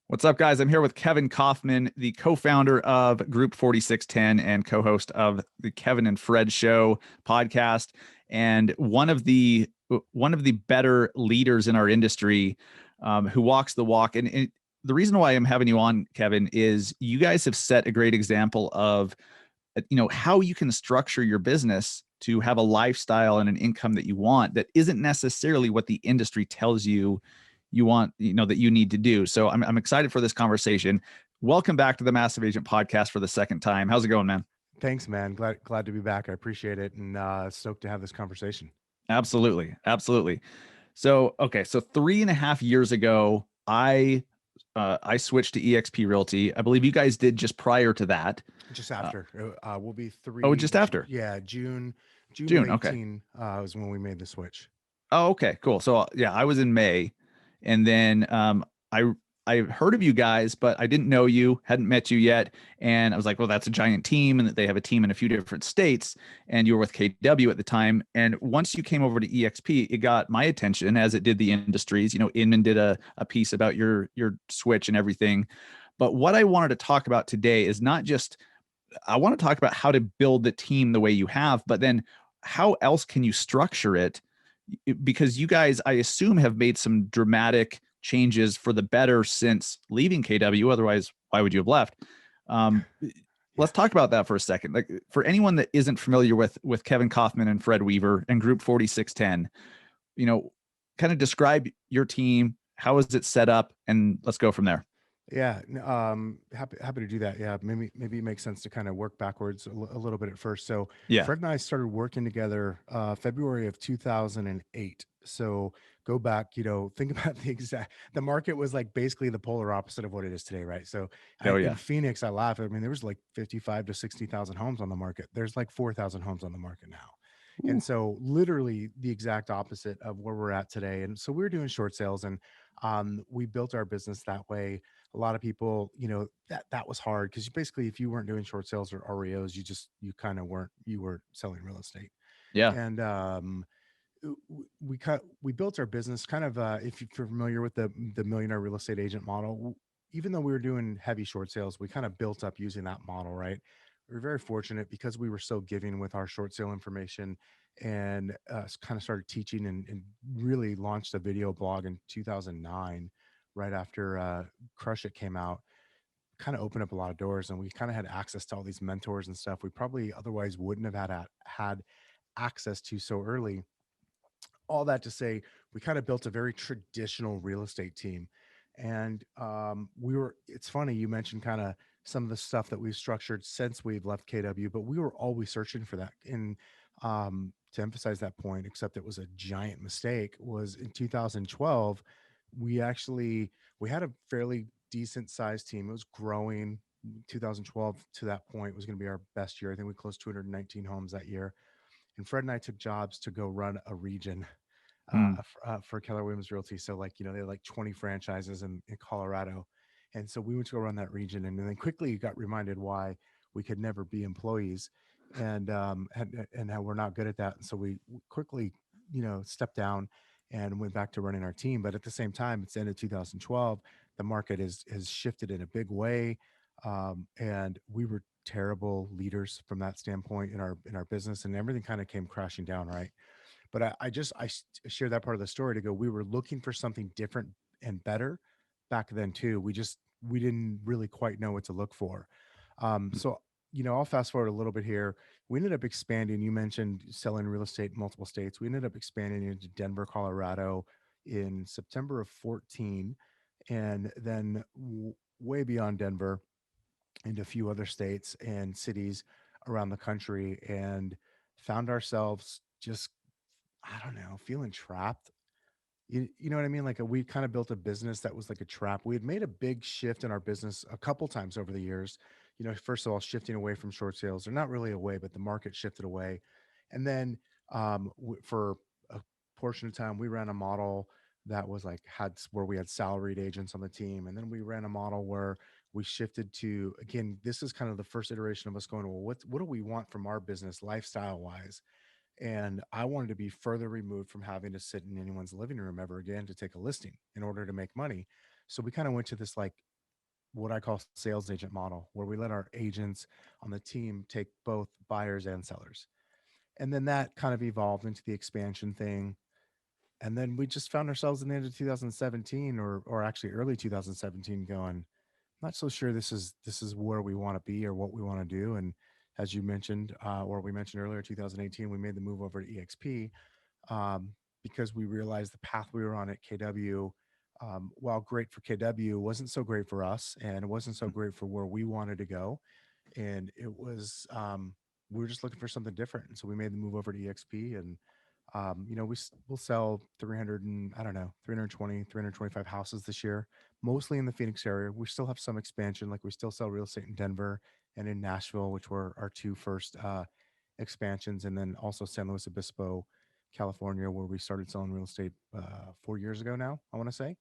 What's up, guys? I'm here with Kevin Kaufman, the co-founder of Group 4610 and co-host of the Kevin and Fred Show podcast, and one of the better leaders in our industry, who walks the walk. And the reason why I'm having you on, Kevin, is you guys have set a great example of how you can structure your business to have a lifestyle and an income that you want that isn't necessarily what the industry tells you want, that you need to do. So I'm excited for this conversation. Welcome back to the Massive Agent Podcast for the second time. How's it going, man? Thanks, man. Glad to be back. I appreciate it, and stoked to have this conversation. Absolutely. Absolutely. So, okay. So 3.5 years ago, I switched to EXP Realty. I believe you guys did just prior to that. Just Uh, after, we'll be oh, just after yeah, June of June. Okay. 18 was when we made the switch. Oh, okay, cool. So yeah, I was in May, and then I heard of you guys, but I didn't know you, hadn't met you yet, and I was like, well, that's a giant team, and that they have a team in a few different states, and you were with KW at the time. And once you came over to EXP, it got my attention, as it did the industries. Inman did a piece about your switch and everything. But what I wanted to talk about today is not just, I want to talk about how to build the team the way you have, but then how else can you structure it? Because you guys, I assume, have made some dramatic changes for the better since leaving KW. Otherwise, why would you have left? Um, Yeah. let's talk about that for a second. Like, for anyone that isn't familiar with Kevin Kaufman and Fred Weaver and Group 4610, you know, kind of describe your team. How is it set up? And let's go from there. Yeah, happy to do that. Yeah, maybe it makes sense to kind of work backwards a little bit at first. So Yeah. Fred and I started working together February of 2008. So go back, think about the market was like basically the polar opposite of what it is today, right? So Oh, in yeah. Phoenix, I laugh. I mean, there was like 55 to 60,000 homes on the market. There's like 4,000 homes on the market now. And Ooh. so literally the exact opposite of where we're at today. And so we were doing short sales, and we built our business that way. A lot of people, that was hard because basically, if you weren't doing short sales or REOs, you kind of weren't, you were selling real estate. Yeah. And we built our business kind of, if you're familiar with the millionaire real estate agent model, even though we were doing heavy short sales, we kind of built up using that model, right? We were very fortunate because we were so giving with our short sale information, and kind of started teaching, and really launched a video blog in 2009, right after Crush It came out. Kind of opened up a lot of doors, and we kind of had access to all these mentors and stuff we probably otherwise wouldn't have had access to so early. All that to say, we kind of built a very traditional real estate team. And it's funny, you mentioned kind of some of the stuff that we've structured since we've left KW, but we were always searching for that. And to emphasize that point, except it was a giant mistake, was in 2012, we had a fairly decent sized team. It was growing. 2012 to that point was going to be our best year. I think we closed 219 homes that year. And Fred and I took jobs to go run a region Hmm. for Keller Williams Realty. So like, they had like 20 franchises in Colorado. And so we went to go run that region, and then quickly got reminded why we could never be employees, and how we're not good at that. And so we quickly, stepped down and went back to running our team. But at the same time, it's the end of 2012. The market has shifted in a big way. And we were terrible leaders from that standpoint in our business, and everything kind of came crashing down, right? But I share that part of the story to go, we were looking for something different and better back then too. We didn't really quite know what to look for. So I'll fast forward a little bit here. We ended up expanding. You mentioned selling real estate in multiple states. We ended up expanding into Denver, Colorado in September of 14, and then way beyond Denver into a few other states and cities around the country, and found ourselves just, I don't know, feeling trapped. You know what I mean? Like, we kind of built a business that was like a trap. We had made a big shift in our business a couple times over the years. First of all, shifting away from short sales, or not really away, but the market shifted away. And then for a portion of time, we ran a model that was like where we had salaried agents on the team, and then we ran a model where we shifted to, again, this is kind of the first iteration of us going, well, what do we want from our business lifestyle wise? And I wanted to be further removed from having to sit in anyone's living room ever again to take a listing in order to make money. So we kind of went to this like what I call sales agent model, where we let our agents on the team take both buyers and sellers. And then that kind of evolved into the expansion thing. And then we just found ourselves in the end of 2017, or actually early 2017, going, not so sure this is where we want to be or what we want to do. And as you mentioned, or we mentioned earlier, 2018, we made the move over to EXP, um, because we realized the path we were on at KW, while great for KW, wasn't so great for us, and it wasn't so great for where we wanted to go. And it was, we were just looking for something different. And so we made the move over to EXP, and we'll sell 300 and I don't know, 320, 325 houses this year, mostly in the Phoenix area. We still have some expansion. Like we still sell real estate in Denver and in Nashville, which were our two first expansions. And then also San Luis Obispo, California, where we started selling real estate 4 years ago now, I want to say.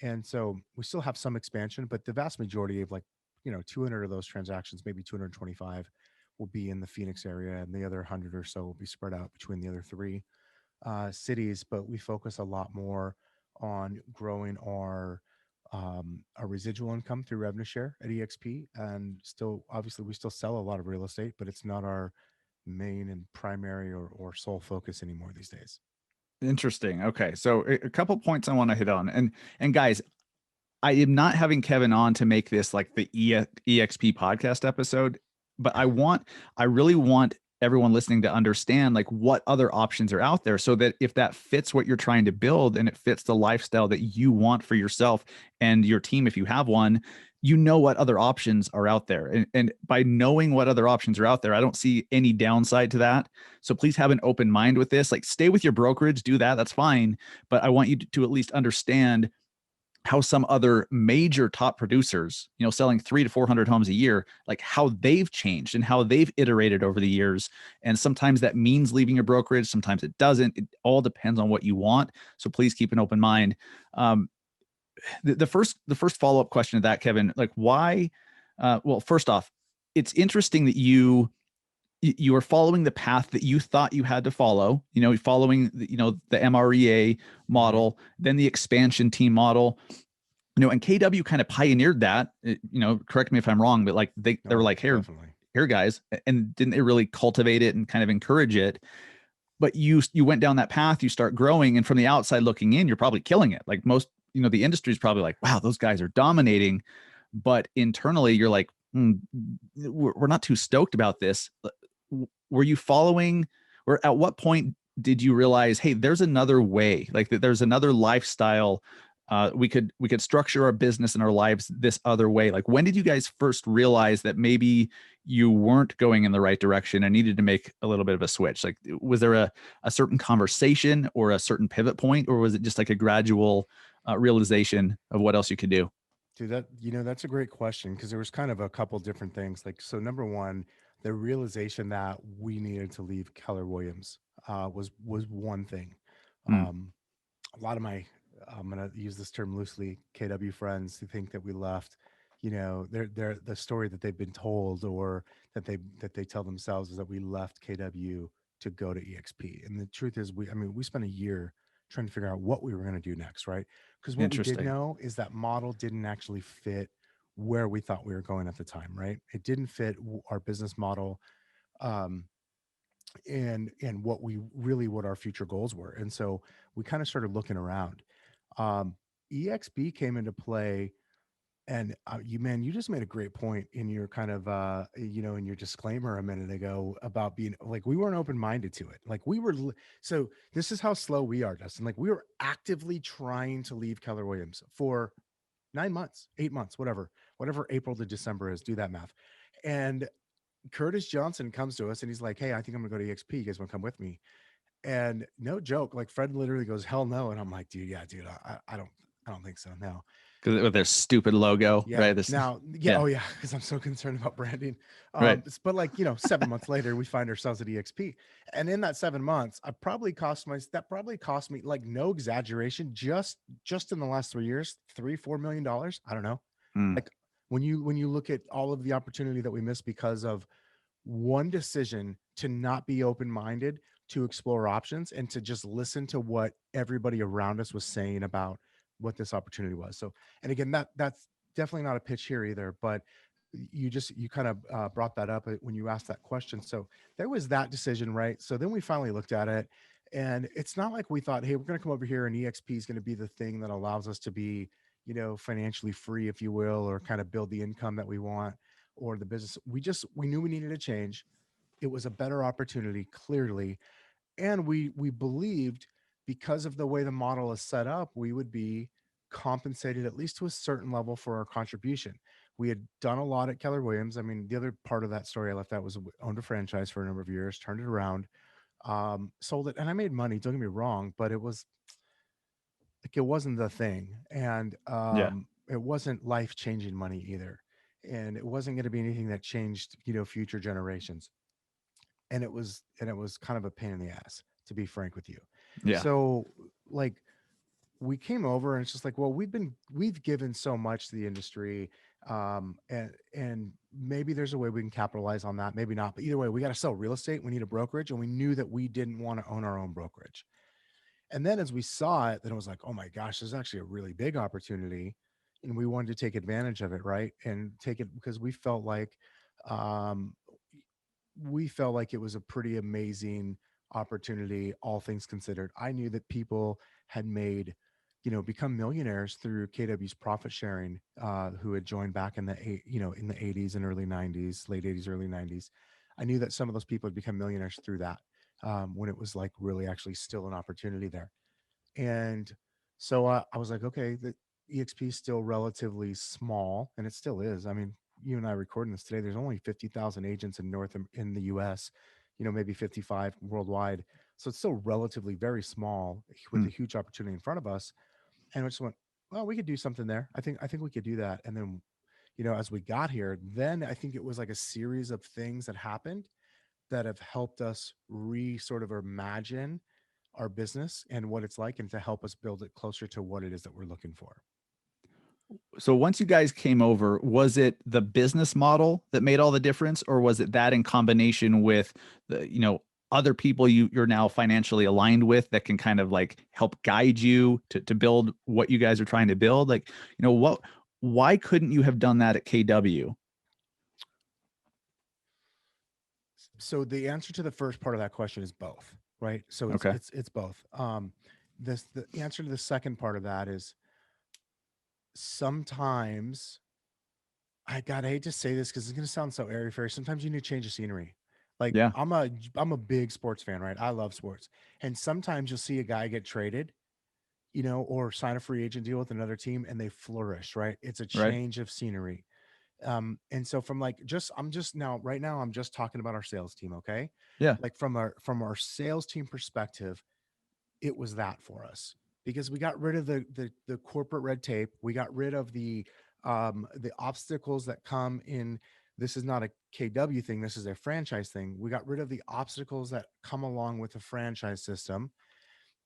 And so we still have some expansion, but the vast majority of, like, 200 of those transactions, maybe 225, will be in the Phoenix area, and the other 100 or so will be spread out between the other three cities. But we focus a lot more on growing our residual income through revenue share at EXP, and still, obviously, we still sell a lot of real estate, but it's not our main and primary or sole focus anymore these days. Interesting. Okay. So a couple points I want to hit on. And guys, I am not having Kevin on to make this like the EXP podcast episode, but I really want everyone listening to understand like what other options are out there, so that if that fits what you're trying to build and it fits the lifestyle that you want for yourself and your team, if you have one, you know what other options are out there. And by knowing what other options are out there, I don't see any downside to that. So please have an open mind with this. Like, stay with your brokerage, do that. That's fine. But I want you to at least understand how some other major top producers, selling 300 to 400 homes a year, like how they've changed and how they've iterated over the years. And sometimes that means leaving your brokerage. Sometimes it doesn't. It all depends on what you want. So please keep an open mind. The first follow-up question to that, Kevin, like why, well, first off, it's interesting that you are following the path that you thought you had to follow, following the MREA Mhm. model, then the expansion team model, and KW kind of pioneered that, correct me if I'm wrong, but like they were No, like, definitely. here guys, and didn't they really cultivate it and kind of encourage it? But you went down that path, you start growing, and from the outside looking in, you're probably killing it. Like most, the industry is probably like, wow, those guys are dominating. But internally, you're like, we're not too stoked about this. Were you following, or at what point did you realize, hey, there's another way, like that there's another lifestyle, we could structure our business and our lives this other way? Like, when did you guys first realize that maybe you weren't going in the right direction and needed to make a little bit of a switch? Like, was there a certain conversation or a certain pivot point, or was it just like a gradual realization of what else you could do? Dude, that's a great question, because there was kind of a couple different things. Like, so number one, the realization that we needed to leave Keller Williams was one thing. Mm, Um, a lot of my, I'm gonna use this term loosely, KW friends who think that we left, they're the story that they've been told, or that they tell themselves, is that we left KW to go to EXP. And the truth is, we spent a year trying to figure out what we were going to do next, right? Because what we did interesting. know is that model didn't actually fit where we thought we were going at the time, right? It didn't fit our business model, um, and what our future goals were. And so we kind of started looking around. um, EXP came into play, and you just made a great point in your kind of, in your disclaimer a minute ago, about being like, we weren't open minded to it. Like, so this is how slow we are, Dustin. Like, we were actively trying to leave Keller Williams for 9 months, 8 months, whatever April to December is. Do that math. And Curtis Johnson comes to us and he's like, "Hey, I think I'm gonna go to EXP. You guys want to come with me?" And no joke, like, Fred literally goes, "Hell no!" And I'm like, "Dude, yeah, dude, I don't think so. No." Because with their stupid logo, Yeah. right? This, Now, yeah. yeah, Oh, yeah. Because I'm so concerned about branding. right. But like, 7 months later, we find ourselves at EXP, and in that 7 months, that probably cost me, like, no exaggeration, just in the last 3 years, $3-4 million. I don't know. Mm, Like, when you look at all of the opportunity that we missed because of one decision to not be open minded, to explore options, and to just listen to what everybody around us was saying about what this opportunity was. So, and again, that's definitely not a pitch here either, but you kind of brought that up when you asked that question. So there was that decision, right? So then we finally looked at it, and it's not like we thought, hey, we're going to come over here and EXP is going to be the thing that allows us to be, financially free, if you will, or kind of build the income that we want or the business. We knew we needed a change. It was a better opportunity, clearly, and we believed because of the way the model is set up, we would be compensated at least to a certain level for our contribution. We had done a lot at Keller Williams. I mean, the other part of that story I left out was owned a franchise for a number of years, turned it around, sold it, and I made money. Don't get me wrong, but it was like it wasn't the thing, and Yeah. it wasn't life changing money either, and it wasn't going to be anything that changed future generations. And it was kind of a pain in the ass, to be frank with you. Yeah. So like we came over and it's just like, well, we've given so much to the industry, and maybe there's a way we can capitalize on that, maybe not, but either way we got to sell real estate, we need a brokerage, and we knew that we didn't want to own our own brokerage. And then as we saw it, then it was like, oh my gosh, there's actually a really big opportunity, and we wanted to take advantage of it, right? And take it because um we felt like it was a pretty amazing opportunity, all things considered. I knew that people had made, become millionaires through KW's profit sharing, who had joined back in in the 80s and early 90s, late 80s, early 90s. I knew that some of those people had become millionaires through that, when it was like really actually still an opportunity there. And so I was like, okay, the EXP is still relatively small, and it still is. I mean, you and I recording this today. There's only 50,000 agents in the U.S. Maybe 55 worldwide. So it's still relatively very small with Hmm. a huge opportunity in front of us. And I just went, well, we could do something there. I think we could do that. And then, as we got here, then I think it was like a series of things that happened that have helped us sort of imagine our business and what it's like, and to help us build it closer to what it is that we're looking for. So once you guys came over, was it the business model that made all the difference, or was it that in combination with the, other people you're now financially aligned with that can kind of like help guide you to build what you guys are trying to build? Like, why couldn't you have done that at KW? So the answer to the first part of that question is both, right? So it's Okay. it's it's both. The answer to the second part of that is sometimes I hate to say this because it's gonna sound so airy fairy. Sometimes you need to change the scenery. Like Yeah. I'm a big sports fan, right? I love sports. And sometimes you'll see a guy get traded, or sign a free agent deal with another team and they flourish, right? It's a Right. change of scenery. And so from like just I'm just now right now I'm just talking about our sales team, okay? Yeah. Like from our sales team perspective, it was that for us because we got rid of the corporate red tape. We got rid of the obstacles that come in. This is not a KW thing, this is a franchise thing. We got rid of the obstacles that come along with the franchise system,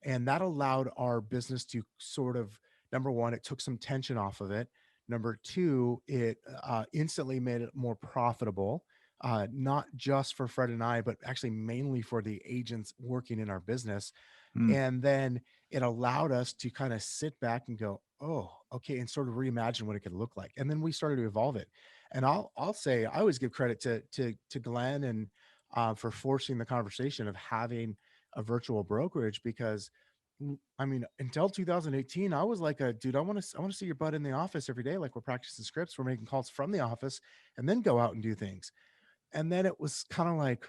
and that allowed our business to sort of, number one, it took some tension off of it. Number two, it instantly made it more profitable, not just for Fred and I, but actually mainly for the agents working in our business. Hmm. And then it allowed us to kind of sit back and go, oh, okay, and sort of reimagine what it could look like. And then we started to evolve it. And I'll say I always give credit to Glenn and for forcing the conversation of having a virtual brokerage, because I mean, until 2018, I was like, dude, I want to see your butt in the office every day. Like we're practicing scripts, we're making calls from the office and then go out and do things. And then it was kind of like,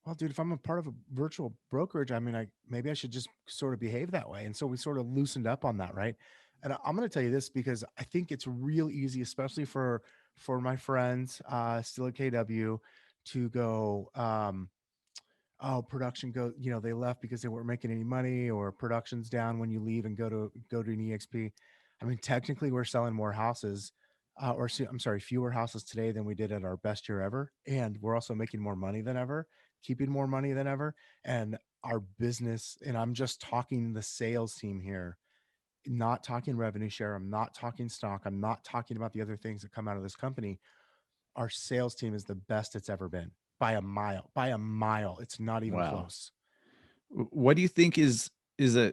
well, dude, if I'm a part of a virtual brokerage, I mean, maybe I should just sort of behave that way. And so we sort of loosened up on that, right? And I'm going to tell you this because I think it's real easy, especially for my friends still at KW, to go, oh, production go, they left because they weren't making any money, or production's down when you leave and go to an EXP. I mean, technically we're selling more houses, I'm sorry, fewer houses today than we did at our best year ever. And we're also making more money than ever, keeping more money than ever. And our business, and I'm just talking the sales team here, not talking revenue share. I'm not talking stock. I'm not talking about the other things that come out of this company. Our sales team is the best it's ever been by a mile. By a mile. It's not even Wow. close. What do you think is a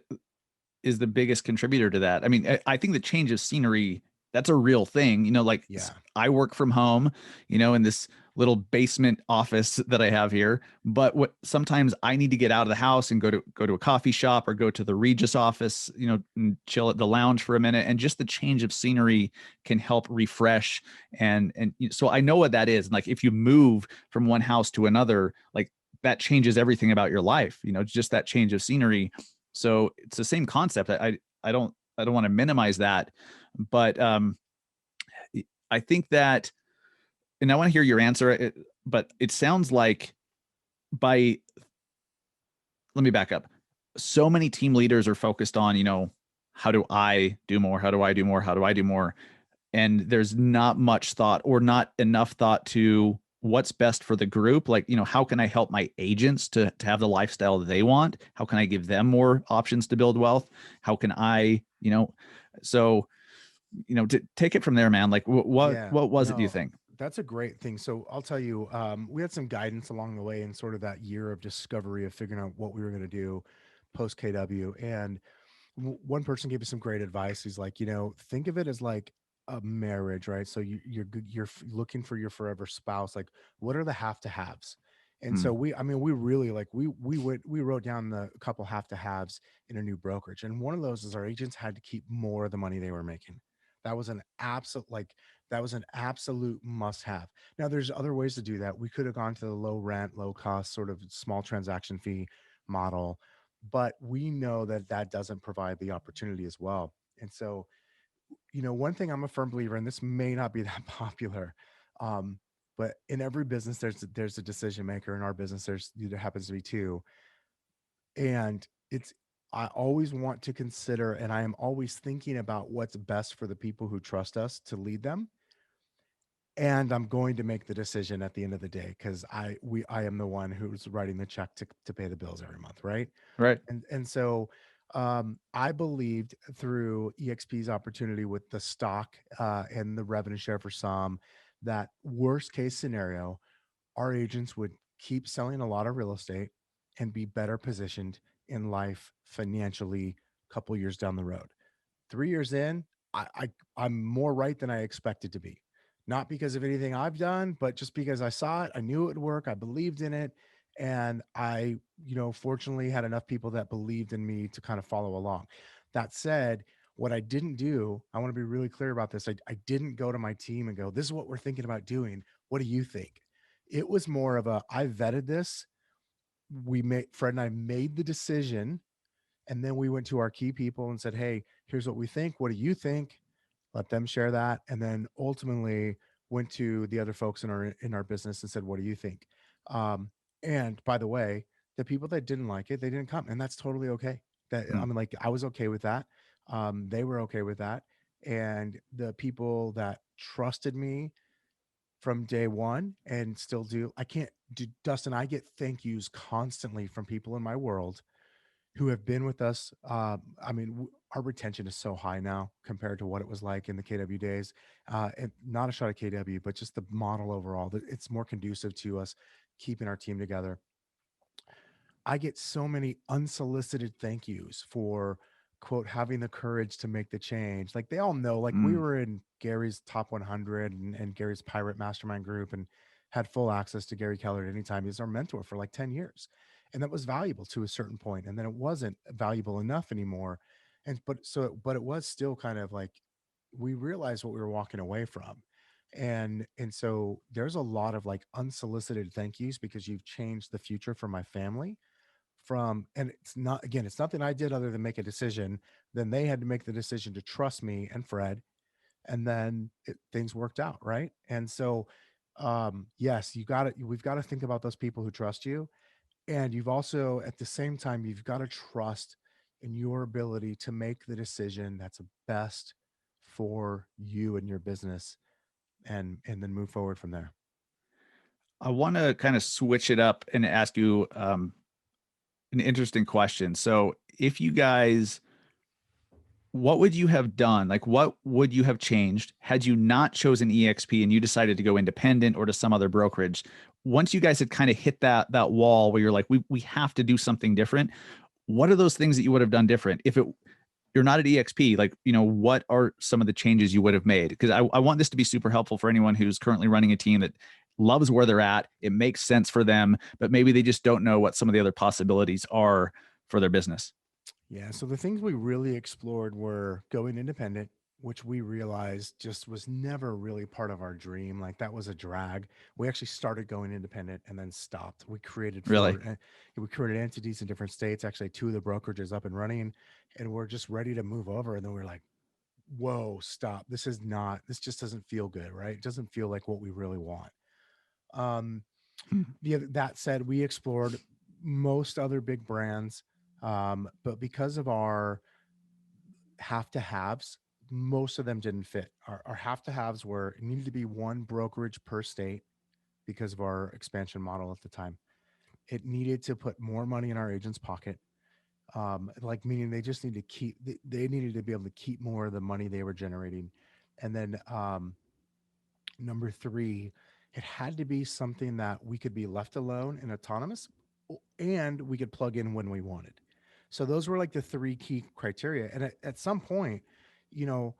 is the biggest contributor to that? I mean, I think the change of scenery, that's a real thing. Like Yeah. I work from home, in this little basement office that I have here. But sometimes I need to get out of the house and go to a coffee shop or go to the Regis office, and chill at the lounge for a minute. And just the change of scenery can help refresh. And so I know what that is. And like if you move from one house to another, like that changes everything about your life, just that change of scenery. So it's the same concept. I don't want to minimize that, but I think that, and I want to hear your answer, but it sounds like by, let me back up. So many team leaders are focused on, how do I do more? How do I do more? How do I do more? And there's not much thought or not enough thought to what's best for the group. Like, how can I help my agents to have the lifestyle they want? How can I give them more options to build wealth? How can I, so, to take it from there, man, like Yeah, what was it, do you no, think? that's a great thing. So I'll tell you, we had some guidance along the way in sort of that year of discovery of figuring out what we were going to do post KW. And one person gave me some great advice. He's like, think of it as like a marriage, right? So you're looking for your forever spouse. Like, what are the have to haves? And Hmm. so we really like we wrote down the couple have to haves in a new brokerage, and one of those is our agents had to keep more of the money they were making. That was an absolute must have. Now there's other ways to do that. We could have gone to the low rent, low cost sort of small transaction fee model, but we know that that doesn't provide the opportunity as well. And so, one thing I'm a firm believer, and this may not be that popular, um, but in every business, there's a decision maker. In our business, there happens to be two, and I always want to consider, and I am always thinking about what's best for the people who trust us to lead them. And I'm going to make the decision at the end of the day because I am the one who's writing the check to pay the bills every month, right? Right. And so I believed through EXP's opportunity with the stock and the revenue share for some, that worst case scenario, our agents would keep selling a lot of real estate and be better positioned in life financially a couple years down the road. 3 years in, I'm more right than I expected to be. Not because of anything I've done, but just because I saw it, I knew it would work, I believed in it, and I, fortunately had enough people that believed in me to kind of follow along. That said, what I didn't do, I want to be really clear about this. I didn't go to my team and go, "This is what we're thinking about doing. What do you think?" It was more of a, I vetted this. Fred and I made the decision, and then we went to our key people and said, "Hey, here's what we think. What do you think?" Let them share that. And then ultimately went to the other folks in our business and said, "What do you think?" Um, and by the way, the people that didn't like it, they didn't come. And that's totally okay. I Hmm. mean, like, I was okay with that. They were okay with that. And the people that trusted me from day one and still do, I can't do, Dustin, I get thank yous constantly from people in my world who have been with us. I mean, our retention is so high now compared to what it was like in the KW days. And not a shot at KW, but just the model overall, that it's more conducive to us keeping our team together. I get so many unsolicited thank yous for, quote, having the courage to make the change. Like, they all know, like, we Mm. were in Gary's top 100 and Gary's pirate mastermind group and had full access to Gary Keller at any time. He was our mentor for like 10 years. And that was valuable to a certain point. And then it wasn't valuable enough anymore. But it was still kind of like, we realized what we were walking away from. And so there's a lot of like unsolicited thank yous because you've changed the future for my family. And it's not, again, it's nothing I did other than make a decision. Then they had to make the decision to trust me and Fred, and then things worked out, right? And so yes, we've got to think about those people who trust you, and you've also, at the same time, you've got to trust in your ability to make the decision that's best for you and your business, and then move forward from there. I want to kind of switch it up and ask you an interesting question. So, if you guys, what would you have done? Like, what would you have changed had you not chosen EXP and you decided to go independent or to some other brokerage? Once you guys had kind of hit that wall where you're like, we have to do something different. What are those things that you would have done different you're not at EXP, like, what are some of the changes you would have made? Because I want this to be super helpful for anyone who's currently running a team that loves where they're at. It makes sense for them, but maybe they just don't know what some of the other possibilities are for their business. Yeah. So the things we really explored were going independent, which we realized just was never really part of our dream. Like that was a drag. We actually started going independent and then stopped. Really? We created entities in different states. Actually, two of the brokerages up and running, and we're just ready to move over. And then we're like, whoa, stop. This just doesn't feel good, right? It doesn't feel like what we really want. Um, that said, we explored most other big brands, but because of our have to haves, most of them didn't fit. Our have to haves were it needed to be one brokerage per state because of our expansion model at the time. It needed to put more money in our agent's pocket. Like meaning they just need to they needed to be able to keep more of the money they were generating. And then number three, it had to be something that we could be left alone and autonomous, and we could plug in when we wanted. So those were like the three key criteria. And at some point, you know,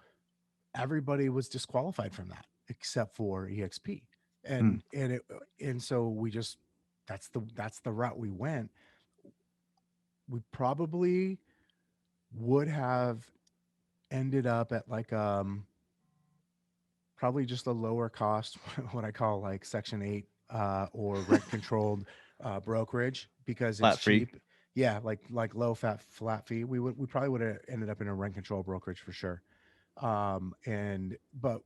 everybody was disqualified from that except for EXP. Hmm. And so we just that's the route we went. We probably would have ended up at like probably just a lower cost, what I call like Section 8 or rent controlled brokerage because it's Flat free. cheap. Yeah, like low fat flat fee. We probably would have ended up in a rent control brokerage for sure. And but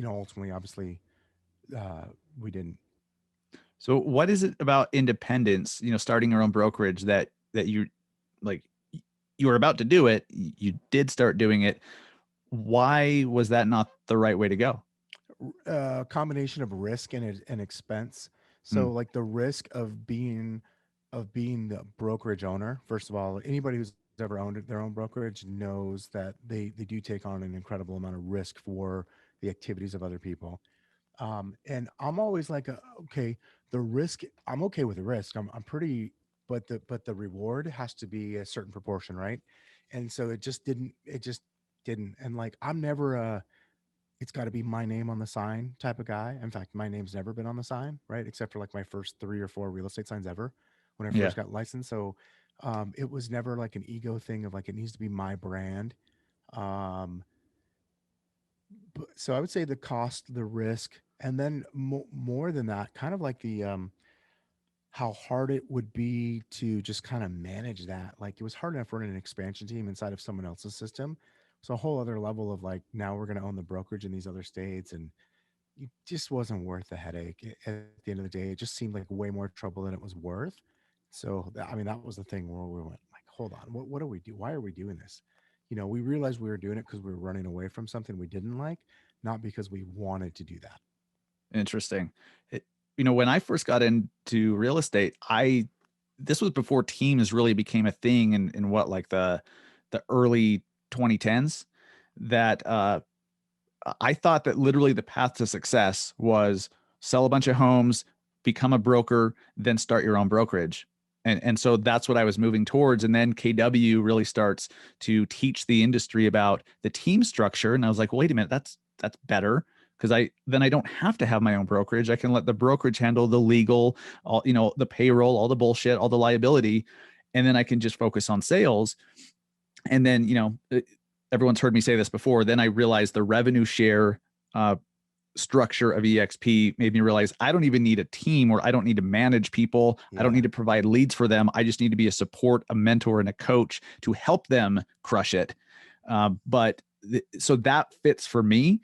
ultimately, obviously, uh, we didn't. So what is it about independence, starting your own brokerage that you like, you were about to do it, you did start doing it. Why was that not the right way to go? Combination of risk and expense. Hmm. So like the risk of being the brokerage owner. First of all, anybody who's ever owned their own brokerage knows that they do take on an incredible amount of risk for the activities of other people. And I'm always like, okay, the risk. I'm okay with the risk. I'm pretty, but the reward has to be a certain proportion, right? And so it just didn't. It just didn't. And like I'm never a it's got to be my name on the sign type of guy. In fact, my name's never been on the sign, right? Except for like my first three or four real estate signs ever when I Yeah. first got licensed. So it was never like an ego thing of like it needs to be my brand. Um, so I would say the cost, the risk, and then more than that, kind of like the how hard it would be to just kind of manage that. Like it was hard enough running an expansion team inside of someone else's system. So a whole other level of like now we're going to own the brokerage in these other states, and it just wasn't worth the headache. At the end of the day, it just seemed like way more trouble than it was worth. So I mean, that was the thing where we went like, hold on, what do we do? Why are we doing this? We realized we were doing it because we were running away from something we didn't like, not because we wanted to do that. Interesting. It, when I first got into real estate, this was before teams really became a thing in what, like the early 2010s, that I thought that literally the path to success was sell a bunch of homes, become a broker, then start your own brokerage. And so that's what I was moving towards. And then KW really starts to teach the industry about the team structure. And I was like, wait a minute, that's better. Because I don't have to have my own brokerage. I can let the brokerage handle the legal, all, the payroll, all the bullshit, all the liability. And then I can just focus on sales. And then, everyone's heard me say this before. Then I realized the revenue share uh, structure of EXP made me realize I don't even need a team, or I don't need to manage people. I don't Yeah. need to provide leads for them. I just need to be a support, a mentor, and a coach to help them crush it. So that fits for me.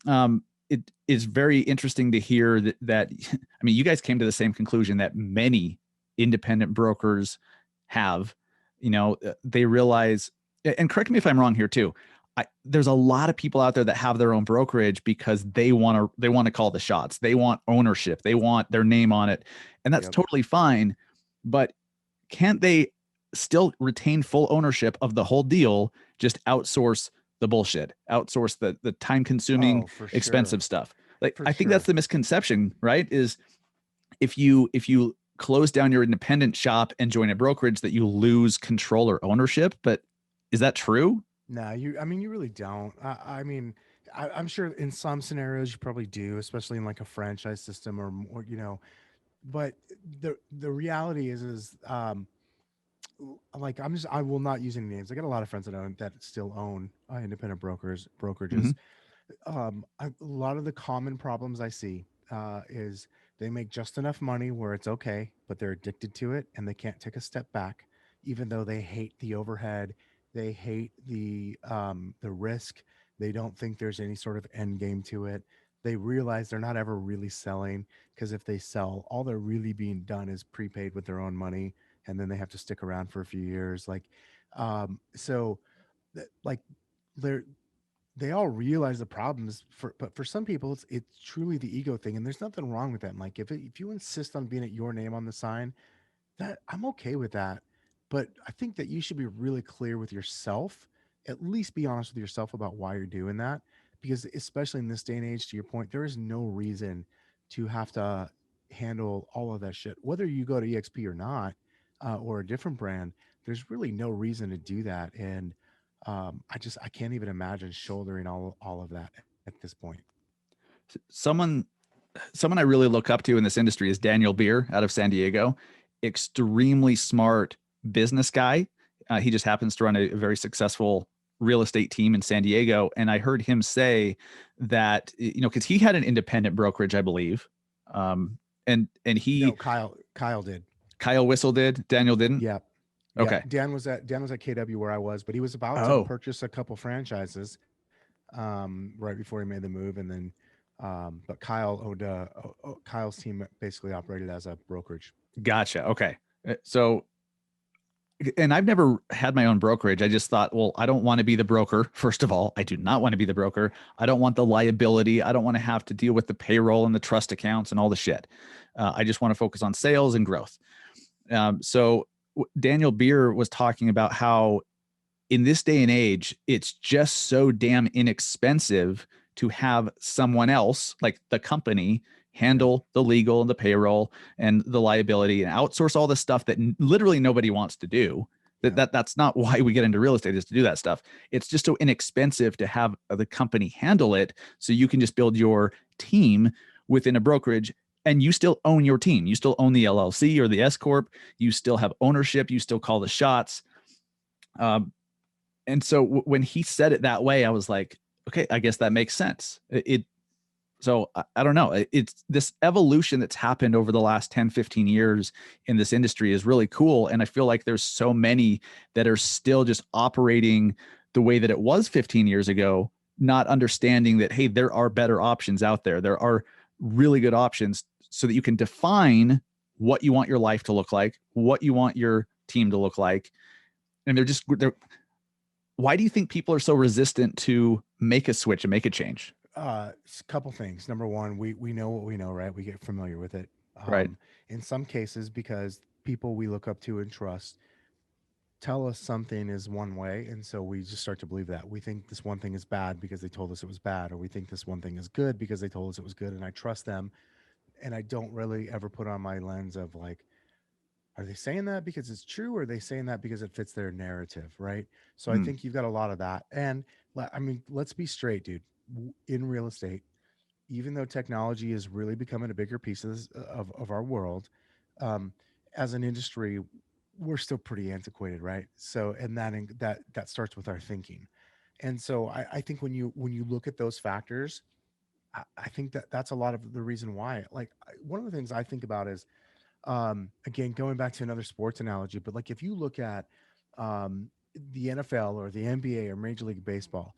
It is very interesting to hear that I mean, you guys came to the same conclusion that many independent brokers have. They realize, and correct me if I'm wrong here too. There's a lot of people out there that have their own brokerage because they want to call the shots. They want ownership. They want their name on it, and that's Yep. totally fine. But can't they still retain full ownership of the whole deal? Just outsource the bullshit, outsource the time consuming, Oh, for sure. expensive stuff. Like, For I think that's sure. the misconception, right? Is if you close down your independent shop and join a brokerage, that you lose control or ownership. But is that true? No, I mean, you really don't. I'm sure in some scenarios you probably do, especially in like a franchise system or but the reality is, like I will not use any names. I got a lot of friends that still own independent brokerages. Hmm. A lot of the common problems I see is they make just enough money where it's okay, but they're addicted to it and they can't take a step back, even though they hate the overhead, they hate the risk. They don't think there's any sort of end game to it. They realize they're not ever really selling because if they sell, all they're really being done is prepaid with their own money, and then they have to stick around for a few years. So, like they're they all realize the problems but for some people it's truly the ego thing, and there's nothing wrong with that. And like if you insist on being at your name on the sign, that I'm okay with that. But I think that you should be really clear with yourself, at least be honest with yourself about why you're doing that, because especially in this day and age, to your point, there is no reason to have to handle all of that shit whether you go to exp or not, or a different brand. There's really no reason to do that. And I can't even imagine shouldering all of that at this point. Someone someone I really look up to in this industry is Daniel Beer out of San Diego. Extremely smart business guy. He just happens to run a very successful real estate team in San Diego. And I heard him say that, because he had an independent brokerage, I believe. And No, he, Kyle did. Kyle Whistle did, Daniel didn't. Yeah. Yeah, Okay. Dan was at KW where I was, but he was about to Oh, purchase a couple franchises right before he made the move, and then but Kyle's team basically operated as a brokerage. gotcha. Okay. So, and I've never had my own brokerage. I just thought, well, I don't want to be the broker. First of all, I do not want to be the broker. I don't want the liability. I don't want to have to deal with the payroll and the trust accounts and all the shit. I just want to focus on sales and growth. So Daniel Beer was talking about how in this day and age, it's just so damn inexpensive to have someone else, like the company, Yeah. handle the legal and the payroll and the liability and outsource all the stuff that literally nobody wants to do. That, Yeah. that's not why we get into real estate, is to do that stuff. It's just so inexpensive to have the company handle it, so you can just build your team within a brokerage, and you still own your team. You still own the LLC or the S corp. You still have ownership. You still call the shots. And so when he said it that way, I was like, okay, I guess that makes sense. So I don't know. It's this evolution that's happened over the last 10, 15 years in this industry is really cool. And I feel like there's so many that are still just operating the way that it was 15 years ago, not understanding that, hey, there are better options out there. There are really good options so that you can define what you want your life to look like, what you want your team to look like. And they're why do you think people are so resistant to make a switch and make a change? Couple things. Number one, we know what we know, right? We get familiar with it. Right. In some cases, because people we look up to and trust tell us something is one way, and so we just start to believe that. We think this one thing is bad because they told us it was bad, or we think this one thing is good because they told us it was good, and I trust them. And I don't really ever put on my lens of like, are they saying that because it's true, or are they saying that because it fits their narrative, right? So I Mm, think you've got a lot of that. And I mean, let's be straight, dude. In real estate, even though technology is really becoming a bigger piece of of our world, um, as an industry, we're still pretty antiquated, right? So, and that starts with our thinking. And so, I think when you look at those factors, I think that that's a lot of the reason why. Like one of the things I think about is, again, going back to another sports analogy, but like if you look at the NFL or the NBA or Major League Baseball,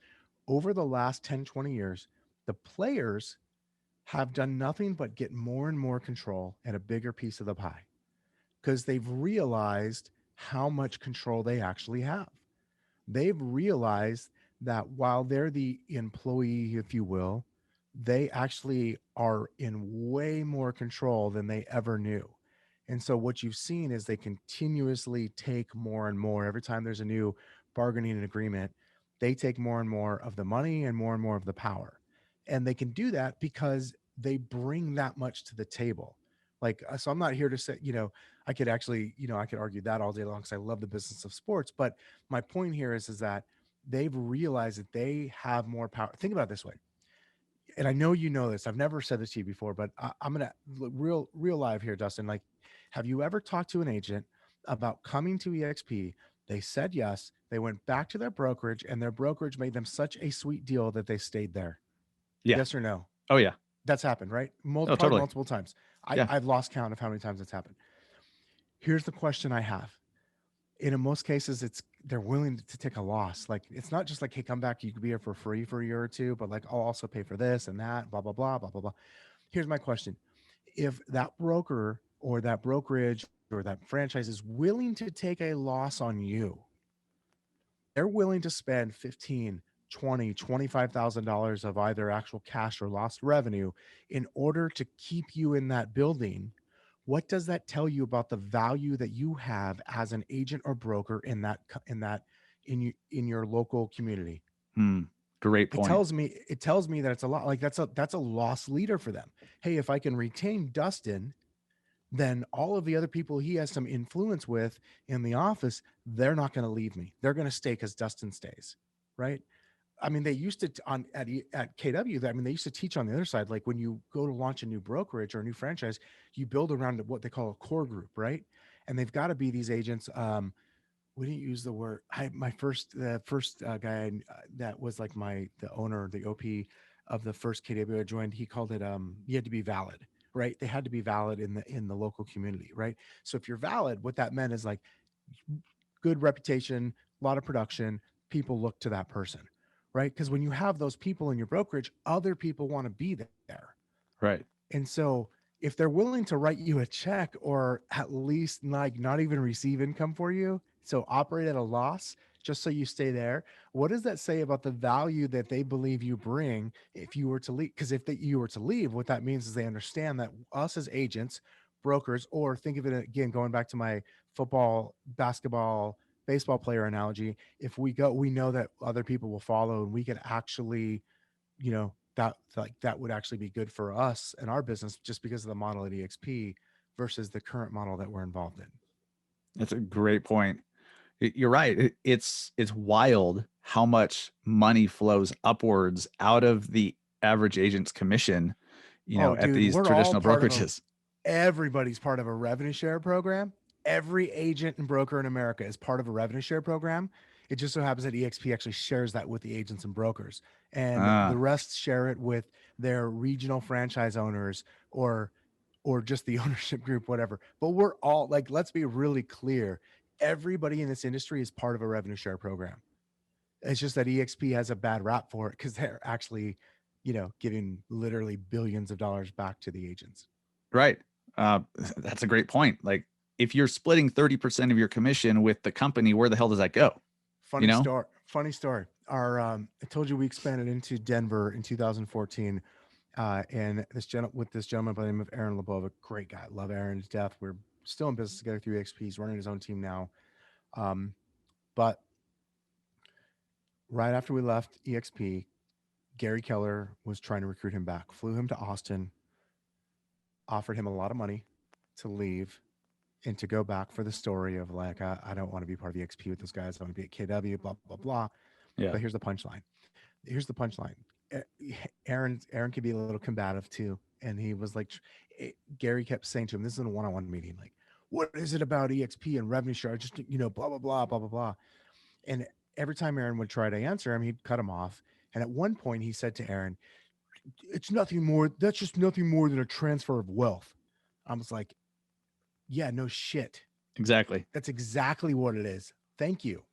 over the last 10, 20 years, the players have done nothing but get more and more control and a bigger piece of the pie because they've realized how much control they actually have. They've realized that while they're the employee, if you will, they actually are in way more control than they ever knew. And so what you've seen is they continuously take more and more. Every time there's a new bargaining agreement, they take more and more of the money and more of the power. And they can do that because they bring that much to the table. Like, so I'm not here to say, I could actually, I could argue that all day long because I love the business of sports. But my point here is that they've realized that they have more power. Think about it this way. And I know you know this. I've never said this to you before, but I'm gonna real live here, Dustin. Like, have you ever talked to an agent about coming to EXP? They said yes. They went back to their brokerage, and their brokerage made them such a sweet deal that they stayed there. Yeah. Yes or no? Oh yeah. That's happened, right? Oh, Probably totally. multiple times. Yeah. I've lost count of how many times that's happened. Here's the question I have. And in most cases, it's they're willing to take a loss. Like, it's not just like, hey, come back, you could be here for free for a year or two, but like, I'll also pay for this and that, blah, blah, blah, blah, blah, blah. Here's my question. If that broker or that brokerage or that franchise is willing to take a loss on you, they're willing to spend 15, 20, $25,000 of either actual cash or lost revenue in order to keep you in that building. What does that tell you about the value that you have as an agent or broker in your local community? Great It point. tells me that it's a lot, like that's a lost leader for them. Hey, if I can retain Dustin, then all of the other people he has some influence with in the office, they're not going to leave me. They're going to stay because Dustin stays, right? I mean, they used to at KW. I mean, they used to teach on the other side. Like, when you go to launch a new brokerage or a new franchise, you build around what they call a core group, right? And they've got to be these agents. We didn't use the word. The first guy that was like the owner, the OP of the first KW I joined. He called it. You had to be valid, right? They had to be valid in the local community, right? So if you're valid, what that meant is like good reputation, a lot of production. People look to that person, right? Because when you have those people in your brokerage, other people want to be there. Right. And so if they're willing to write you a check or at least like not even receive income for you, so operate at a loss just so you stay there, what does that say about the value that they believe you bring if you were to leave? Because you were to leave, what that means is they understand that us as agents, brokers, or think of it again, going back to my football, basketball, baseball player analogy, if we go, we know that other people will follow and we could actually, that would actually be good for us and our business just because of the model at EXP versus the current model that we're involved in. That's a great point. You're right. It's wild how much money flows upwards out of the average agent's commission, Oh, at dude, these we're all traditional part of brokerages. everybody's part of a revenue share program. Every agent and broker in America is part of a revenue share program. It just so happens that EXP actually shares that with the agents and brokers, and the Ah, rest share it with their regional franchise owners or just the ownership group, whatever. But we're all like, let's be really clear. Everybody in this industry is part of a revenue share program. It's just that EXP has a bad rap for it because they're actually, giving literally billions of dollars back to the agents. right. That's a great point. Like, if you're splitting 30% of your commission with the company, where the hell does that go? You Funny know? story. Funny story. I told you we expanded into Denver in 2014, and with this gentleman by the name of Aaron LeBeau, a great guy. Love Aaron to death. We're still in business together through EXP. He's running his own team now. But right after we left EXP, Gary Keller was trying to recruit him back. Flew him to Austin, offered him a lot of money to leave and to go back for the story of like, I don't want to be part of the EXP with those guys. I want to be at KW, blah, blah, blah. Yeah. But here's the punchline. Aaron could be a little combative too. And he was like, Gary kept saying to him, this is a one-on-one meeting. Like, what is it about EXP and revenue share? Just, blah, blah, blah, blah, blah, blah. And every time Aaron would try to answer him, he'd cut him off. And at one point he said to Aaron, it's nothing more. That's just nothing more than a transfer of wealth. I was like, yeah, no shit. Exactly. That's exactly what it is. Thank you.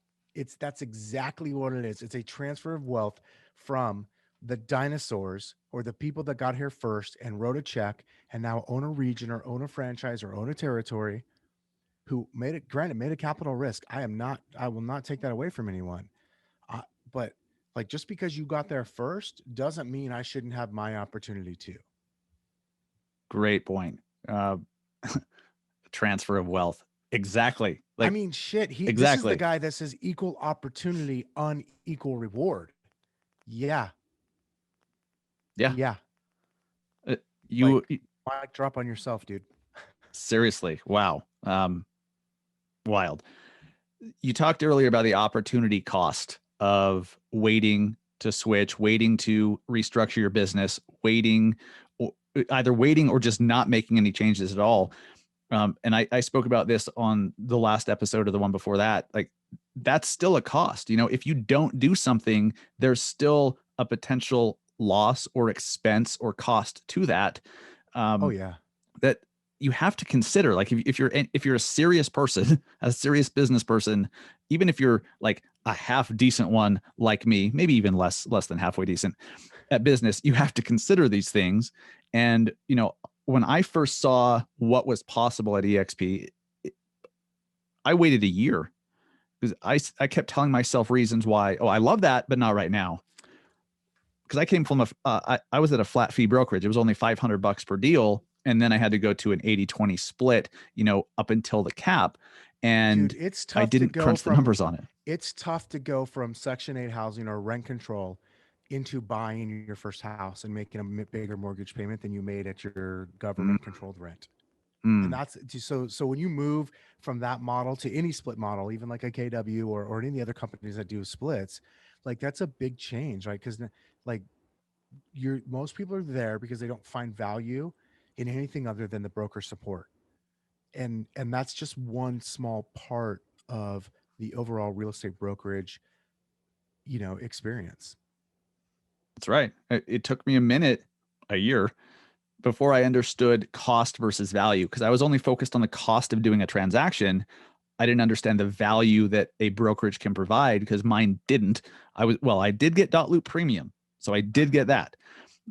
That's exactly what it is. It's a transfer of wealth from the dinosaurs or the people that got here first and wrote a check and now own a region or own a franchise or own a territory, who made a capital risk. I will not take that away from anyone. But like, just because you got there first doesn't mean I shouldn't have my opportunity too. Great point. Transfer of wealth. Exactly. I mean, shit. This is the exactly. guy that says equal opportunity, unequal reward. Yeah. Yeah. Yeah. You mic drop on yourself, dude. seriously. Wow. Wild. You talked earlier about the opportunity cost of waiting to switch, waiting to restructure your business, waiting, either waiting or just not making any changes at all. And I spoke about this on the last episode or the one before that. Like, that's still a cost. If you don't do something, there's still a potential loss or expense or cost to that. Oh yeah. That you have to consider. Like, if you're a serious person, a serious business person, even if you're like a half decent one like me, maybe even less than halfway decent at business, you have to consider these things. And when I first saw what was possible at EXP, I waited a year because I kept telling myself reasons why. Oh, I love that, but not right now. Because I came from I was at a flat fee brokerage. It was only $500 per deal, and then I had to go to an 80-20 split, up until the cap, Dude, and it's I tough to didn't go crunch the from numbers on it. Section 8 housing or rent control into buying your first house and making a bigger mortgage payment than you made at your government controlled rent. And Mm, that's so when you move from that model to any split model, even like a KW or any of the other companies that do splits, like that's a big change, right? Because like most people are there because they don't find value in anything other than the broker support. And that's just one small part of the overall real estate brokerage, experience. that's right. It took me a year, before I understood cost versus value, because I was only focused on the cost of doing a transaction. I didn't understand the value that a brokerage can provide, because mine didn't. I did get .loop premium, so I did get that.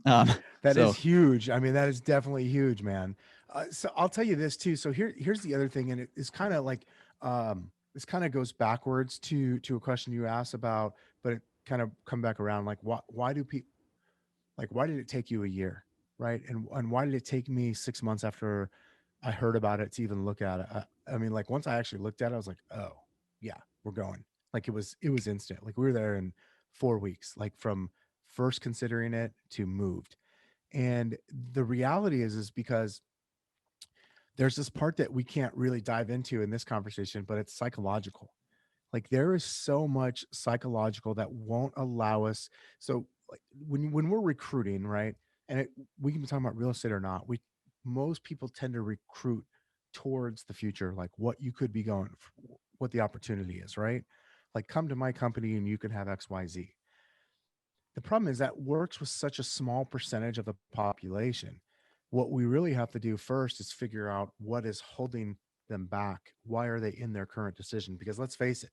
Um, That is so huge. I mean, that is definitely huge, man. So I'll tell you this too. So here's the other thing, and it is kind of like this kind of goes backwards to a question you asked about, but it kind of come back around. Like, why do people why did it take you a year, right? And why did it take me 6 months after I heard about it to even look at it? I mean, like once I actually looked at it, I was like, oh yeah, we're going. Like it was instant. Like we were there in 4 weeks, like from first considering it to moved. And the reality is because there's this part that we can't really dive into in this conversation, but it's psychological. Like there is so much psychological that won't allow us. So like when we're recruiting, right? And we can be talking about real estate or not. Most people tend to recruit towards the future, like what you could be going, what the opportunity is, right? Like come to my company and you can have X, Y, Z. The problem is that works with such a small percentage of the population. What we really have to do first is figure out what is holding them back. Why are they in their current decision? Because let's face it,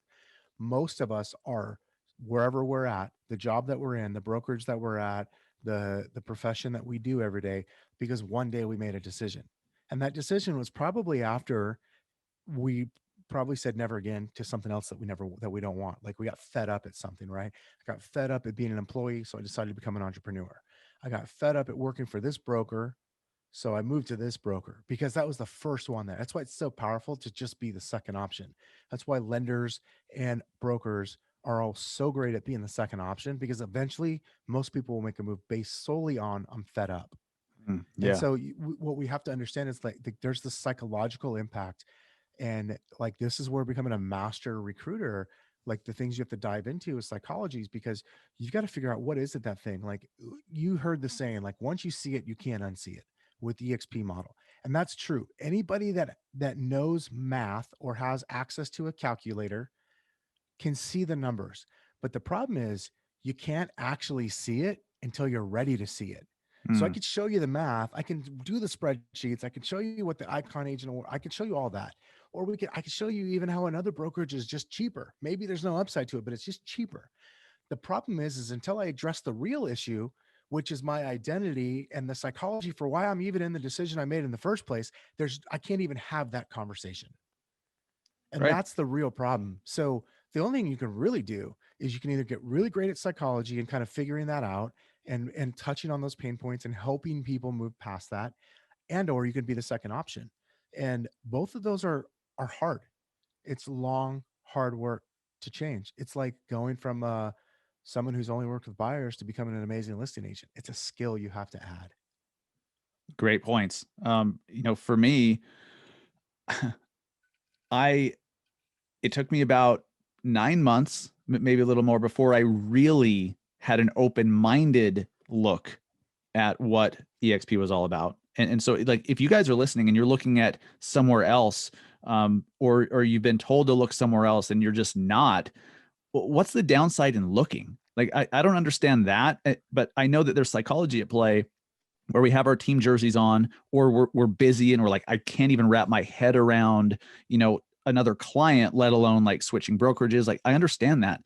most of us are wherever we're at, the job that we're in, the brokerage that we're at, the profession that we do every day, because one day we made a decision. And that decision was probably after we probably said never again to something else that we don't want. Like we got fed up at something, right? I got fed up at being an employee, so I decided to become an entrepreneur. I got fed up at working for this broker, so I moved to this broker because that was the first one there. That's why it's so powerful to just be the second option. That's why lenders and brokers are all so great at being the second option, because eventually most people will make a move based solely on I'm fed up. And yeah, so what we have to understand is like there's the psychological impact, and like this is where becoming a master recruiter, like the things you have to dive into is psychologies, because you've got to figure out what is it, that thing. Like you heard the saying, like once you see it you can't unsee it with the exp model. And that's true. Anybody that knows math or has access to a calculator can see the numbers. But the problem is you can't actually see it until you're ready to see it. So I mm, could show you the math. I can do the spreadsheets. I can show you what the icon agent, or I could show you all that. Or I could show you even how another brokerage is just cheaper. Maybe there's no upside to it, but it's just cheaper. The problem is until I address the real issue, which is my identity and the psychology for why I'm even in the decision I made in the first place, I can't even have that conversation. And right. that's the real problem. So the only thing you can really do is you can either get really great at psychology and kind of figuring that out and touching on those pain points and helping people move past that, and or you could be the second option. And both of those are hard. It's long, hard work to change. It's like going from someone who's only worked with buyers to becoming an amazing listing agent. It's a skill you have to add. Great points. For me, I it took me about 9 months maybe a little more before I really had an open-minded look at what EXP was all about. And so like, if you guys are listening and you're looking at somewhere else, or you've been told to look somewhere else and you're just not, what's the downside in looking? Like, I don't understand that, but I know that there's psychology at play where we have our team jerseys on, or we're busy and we're like, I can't even wrap my head around, another client, let alone like switching brokerages. Like, I understand that,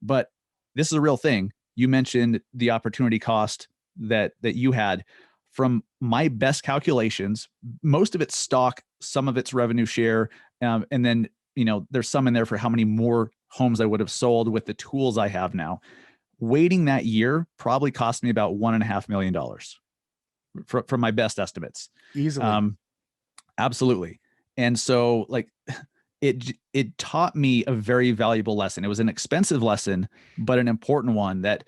but this is a real thing. You mentioned the opportunity cost that you had. From my best calculations, most of it's stock, some of it's revenue share, and then there's some in there for how many more homes I would have sold with the tools I have now. Waiting that year probably cost me about $1.5 million from my best estimates. Easily. Absolutely. And so like, it taught me a very valuable lesson. It was an expensive lesson, but an important one, that,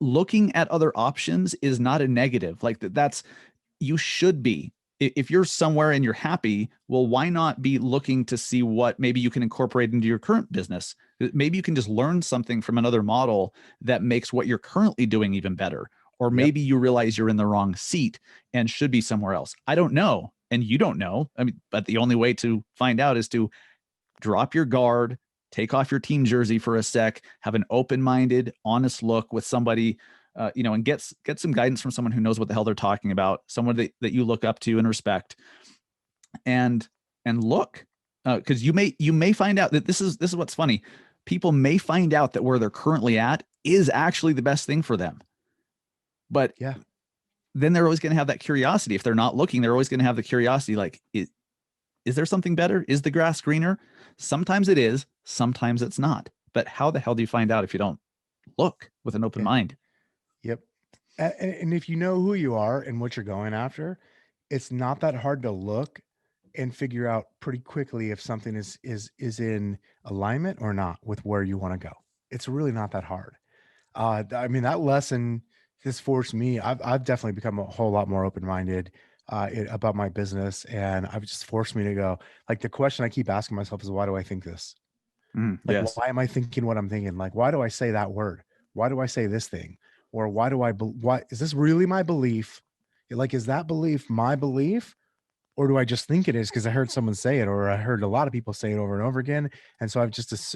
looking at other options is not a negative. Like that's, you should be. If you're somewhere and you're happy, well, why not be looking to see what maybe you can incorporate into your current business? Maybe you can just learn something from another model that makes what you're currently doing even better. Or Yep. maybe you realize you're in the wrong seat and should be somewhere else. I don't know. And you don't know. I mean, but the only way to find out is to drop your guard, take off your team jersey for a sec, have an open-minded, honest look with somebody, and get some guidance from someone who knows what the hell they're talking about, someone that you look up to and respect, and look, because you may find out that this is what's funny. People may find out that where they're currently at is actually the best thing for them, but Yeah. then they're always going to have that curiosity. If they're not looking, they're always going to have the curiosity, like, is there something better? Is the grass greener? Sometimes it is, sometimes it's not. But how the hell do you find out if you don't look with an open Yeah. mind? Yep. And if you know who you are and what you're going after, it's not that hard to look and figure out pretty quickly if something is in alignment or not with where you want to go. It's really not that hard. I mean, that lesson has forced me. I've definitely become a whole lot more open-minded about my business, and I've just forced me to go. Like, the question I keep asking myself is, why do I think this? Like, Yes. why am I thinking what I'm thinking? Like, why do I say that word? Why do I say this thing? Or why is this really my belief? Like, is that belief my belief? Or do I just think it is because I heard someone say it, or I heard a lot of people say it over and over again? And so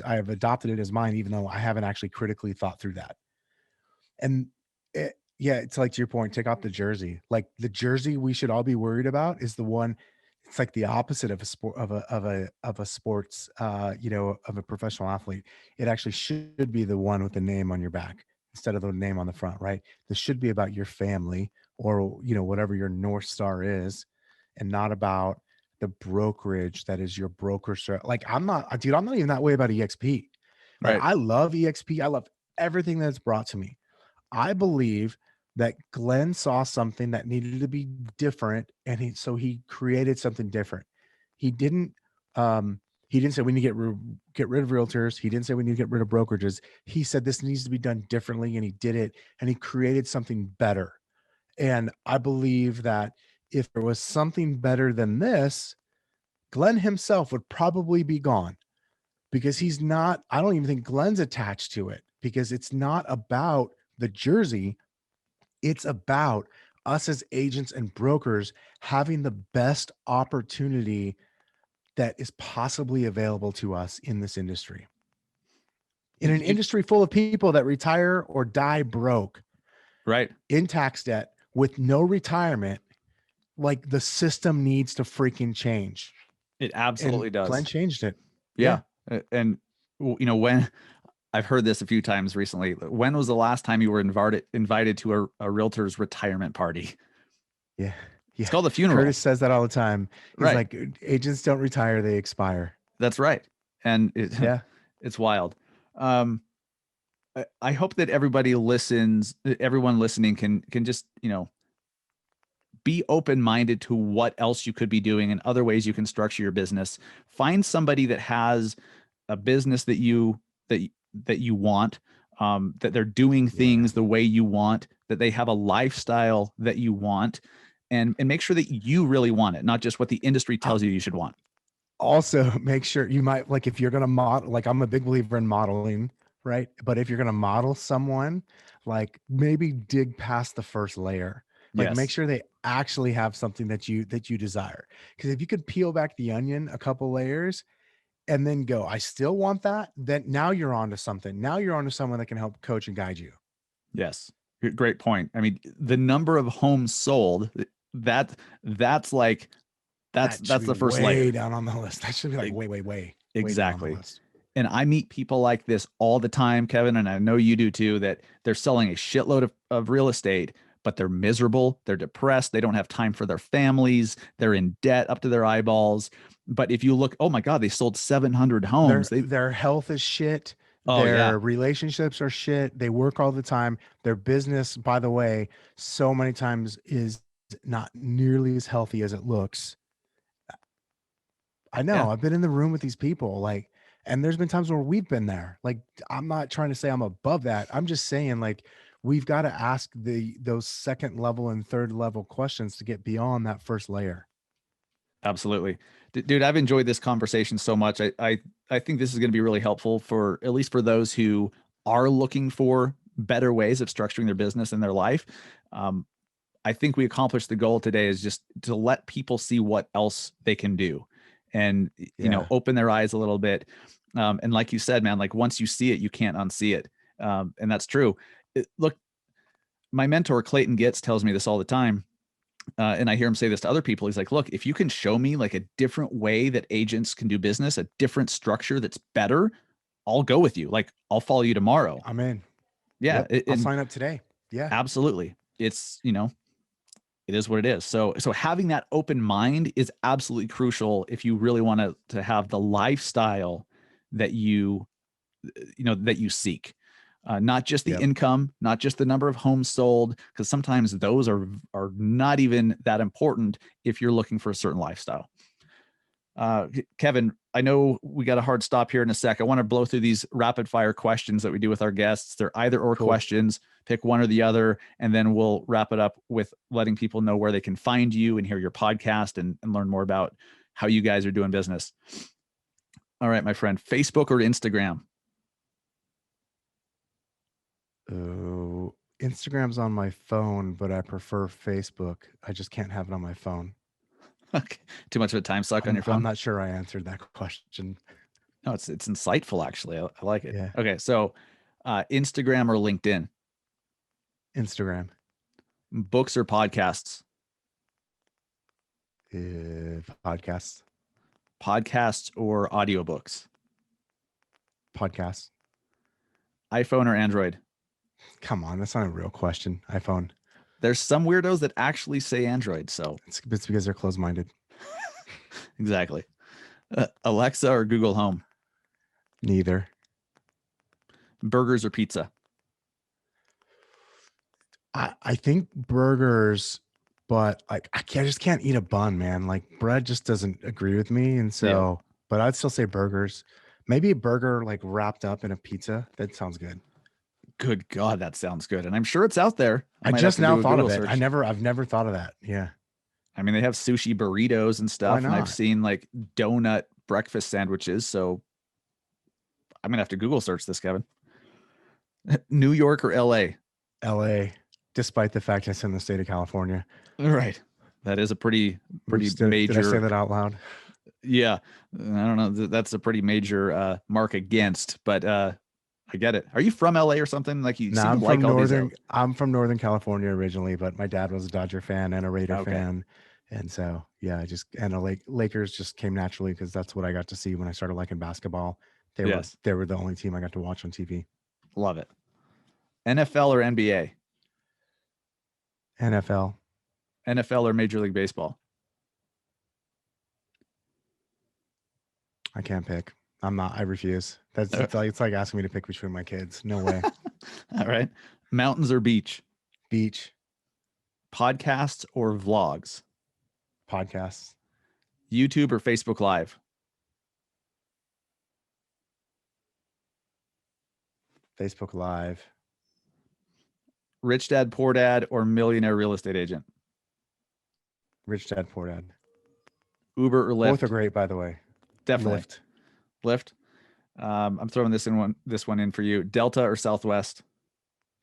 I've adopted it as mine, even though I haven't actually critically thought through that. And yeah, it's like, to your point, take off the jersey. Like, the jersey we should all be worried about is the one. It's like the opposite of a sport, of a sports, of a professional athlete. It actually should be the one with the name on your back instead of the name on the front, right? This should be about your family, or whatever your North Star is, and not about the brokerage that is your broker. Like, I'm not, dude, I'm not even that way about EXP. Like, Right. I love EXP. I love everything that's brought to me. I believe that Glenn saw something that needed to be different, and so he created something different. He didn't he didn't say we need to get rid of realtors. He didn't say we need to get rid of brokerages. He said this needs to be done differently, and he did it, and he created something better. And I believe that if there was something better than this, Glenn himself would probably be gone, because he's not, I don't even think Glenn's attached to it, because it's not about the jersey. It's about us as agents and brokers having the best opportunity that is possibly available to us in this industry. In an industry full of people that retire or die broke, Right. in tax debt, with no retirement, like, the system needs to freaking change. It And absolutely Glenn does. changed it. Yeah. Yeah. And when I've heard this a few times recently, when was the last time you were invited to a realtor's retirement party? Yeah. It's Yeah. called a funeral. Curtis says that all the time. He's Right. like, agents don't retire, they expire. That's right. And Yeah. it's wild. Um, I hope that everyone listening can just, be open-minded to what else you could be doing and other ways you can structure your business. Find somebody that has a business that you want, that they're doing Yeah. things the way you want, that they have a lifestyle that you want, and make sure that you really want it, not just what the industry tells you should want. Also, make sure you might like if you're gonna model. Like I'm a big believer in modeling, right? But if you're gonna model someone, like maybe dig past the first layer. Like make Yes. sure they actually have something that you desire. Because if you could peel back the onion a couple layers and then go, I still want that, then now you're on to something. Now you're on to someone that can help coach and guide you. Yes. Great point. I mean, the number of homes sold, that that's like That should that's be the first way layer. down on the list. That should be like E- way down on the Exactly. list. And I meet people like this all the time, Kevin, and I know you do too, that they're selling a shitload of real estate, but they're miserable, they're depressed, they don't have time for their families, they're in debt up to their eyeballs. But if you look, oh my God, they sold 700 homes. Their health is shit. Oh yeah, Their relationships are shit. They work all the time. Their business, by the way, so many times is not nearly as healthy as it looks. I yeah, know. I've been in the room with these people, like, and there's been times where we've been there. Like, I'm not trying to say I'm above that. I'm just saying, like, we've got to ask those second level and third level questions to get beyond that first layer. absolutely. Dude, I've enjoyed this conversation so much. I think this is going to be really helpful for at least for those who are looking for better ways of structuring their business and their life. Um, I think we accomplished the goal today is just to let people see what else they can do and, Yeah. open their eyes a little bit. And like you said, man, like once you see it, you can't unsee it. And that's true. Look, my mentor, Clayton Getz, tells me this all the time. And I hear him say this to other people. He's like, look, if you can show me like a different way that agents can do business, a different structure that's better, I'll go with you. Like I'll follow you tomorrow. I'm in. Yeah. Yep. I'll And sign up today. Yeah. absolutely. It's, it is what it is. So having that open mind is absolutely crucial if you really want to have the lifestyle that that you seek. Not just the Yep. income, not just the number of homes sold, because sometimes those are not even that important if you're looking for a certain lifestyle. Kevin, I know we got a hard stop here in a sec. I want to blow through these rapid fire questions that we do with our guests. They're either or Cool. questions, pick one or the other, and then we'll wrap it up with letting people know where they can find you and hear your podcast and learn more about how you guys are doing business. All right, my friend, Facebook or Instagram? Oh, Instagram's on my phone, but I prefer Facebook. I just can't have it on my phone. Okay. Too much of a time suck on your I'm phone? not sure I answered that question. No, it's insightful actually. I like it. Yeah. Okay, so Instagram or LinkedIn? Instagram. Books or podcasts? Podcasts. Podcasts or audiobooks? Podcasts. iPhone or Android? Come on, that's not a real question. iPhone. There's some weirdos that actually say Android. So It's because they're closed-minded. exactly. Alexa or Google Home? Neither. Burgers or pizza? I think burgers, but like I just can't eat a bun, man. Like bread just doesn't agree with me, and Yeah. so. But I'd still say burgers. Maybe a burger like wrapped up in a pizza. That sounds good. Good God, that sounds good. And I'm sure it's out there. I I might have just to now do a thought of Google it. search. I've never thought of that. Yeah. I mean, they have sushi burritos and Why stuff, and I've not? seen like donut breakfast sandwiches. So I'm gonna have to Google search this, Kevin. New York or LA? LA, despite the fact it's in the state of California. Right. That is a pretty Oops, did I say major. that out loud? Yeah. I don't know. That's a pretty major mark against, but I get it. Are you from LA or something? Like you No, seem to like all these. I'm from Northern California originally, but my dad was a Dodger fan and a Raider Okay. fan. And so, yeah, and the Lakers just came naturally because that's what I got to see when I started liking basketball. Yes. They were the only team I got to watch on TV. Love it. NFL or NBA? NFL. NFL or Major League Baseball? I can't pick. I refuse. It's like asking me to pick between my kids. No way. All right. Mountains or beach? Beach. Podcasts or vlogs? Podcasts. YouTube or Facebook Live? Facebook Live. Rich Dad Poor Dad or Millionaire Real Estate Agent? Rich Dad Poor Dad. Uber or Lyft? Both are great, by the way. Definitely. Lyft. Lyft. I'm throwing this one in for you. Delta or Southwest?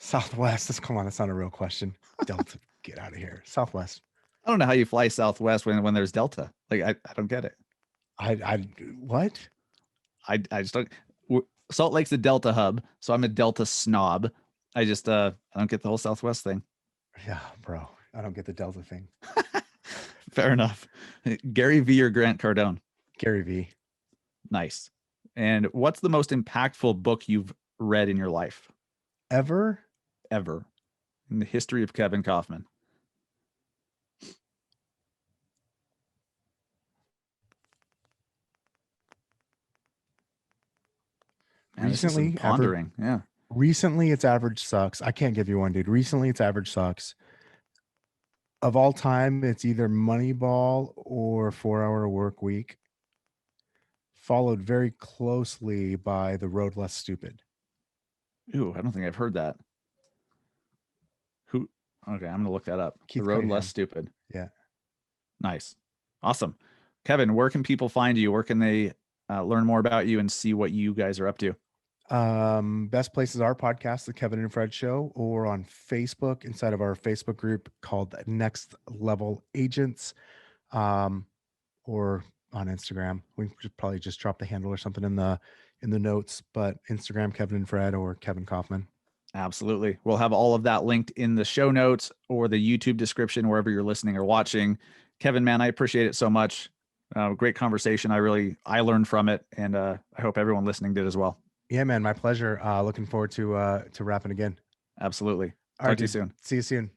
Southwest. Come on, that's not a real question. Delta, get out of here. Southwest. I don't know how you fly Southwest when there's Delta. Like I don't get it. I what? I just don't. Salt Lake's a Delta hub, so I'm a Delta snob. I don't get the whole Southwest thing. Yeah, bro. I don't get the Delta thing. Fair enough. Gary V or Grant Cardone? Gary V. Nice. And what's the most impactful book you've read in your life? Ever In the history of Kevin Kaufman? Man, this is some pondering. Yeah. Recently, it's Average Sucks. I can't give you one, dude. Recently, it's Average Sucks. Of all time, it's either Moneyball or 4 Hour Work Week, followed very closely by The Road Less Stupid. Ooh, I don't think I've heard that. Who? Okay, I'm gonna look that up. Keith The Road Cunningham. Less Stupid. Yeah. Nice. Awesome. Kevin, where can people find you? Where can they learn more about you and see what you guys are up to? Best place is our podcast, The Kevin and Fred Show, or on Facebook inside of our Facebook group called Next Level Agents, or on Instagram. We should probably just drop the handle or something in the notes, but Instagram, Kevin and Fred or Kevin Kaufman. Absolutely. We'll have all of that linked in the show notes or the YouTube description, wherever you're listening or watching. Kevin, man, I appreciate it so much. Great conversation. I learned from it, and I hope everyone listening did as well. Yeah, man, my pleasure. Looking forward to wrapping again. Absolutely. All right, Talk to you soon. See you soon.